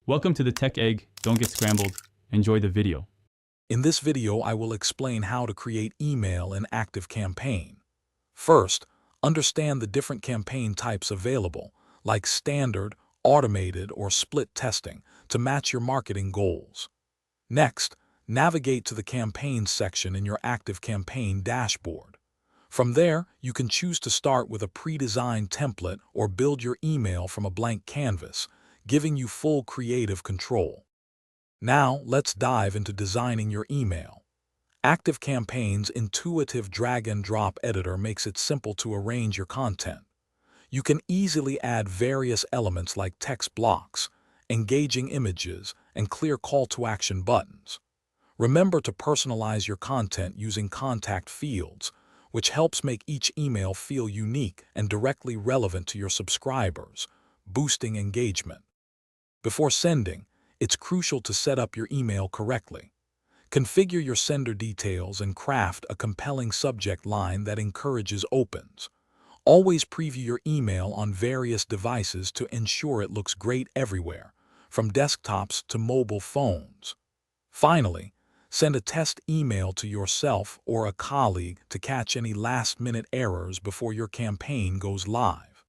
Welcome to the Tech Egg. Don't get scrambled. Enjoy the video. In this video, I will explain how to create email in ActiveCampaign. First, understand the different campaign types available, like standard, automated, or split testing, to match your marketing goals. Next, navigate to the Campaigns section in your ActiveCampaign dashboard. From there, you can choose to start with a pre-designed template or build your email from a blank canvas, giving you full creative control. Now, let's dive into designing your email. ActiveCampaign's intuitive drag-and-drop editor makes it simple to arrange your content. You can easily add various elements like text blocks, engaging images, and clear call-to-action buttons. Remember to personalize your content using contact fields, which helps make each email feel unique and directly relevant to your subscribers, boosting engagement. Before sending, it's crucial to set up your email correctly. Configure your sender details and craft a compelling subject line that encourages opens. Always preview your email on various devices to ensure it looks great everywhere, from desktops to mobile phones. Finally, send a test email to yourself or a colleague to catch any last-minute errors before your campaign goes live.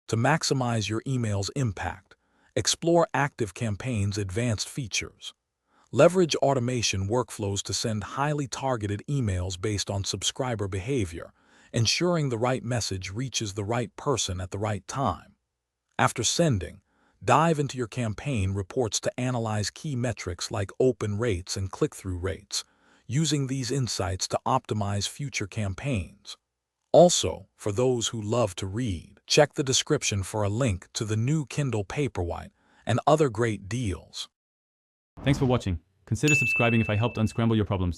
To maximize your email's impact, explore ActiveCampaign's advanced features. Leverage automation workflows to send highly targeted emails based on subscriber behavior, ensuring the right message reaches the right person at the right time. After sending, dive into your campaign reports to analyze key metrics like open rates and click-through rates, using these insights to optimize future campaigns. Also, for those who love to read, check the description for a link to the new Kindle Paperwhite and other great deals. Thanks for watching. Consider subscribing if I helped unscramble your problems.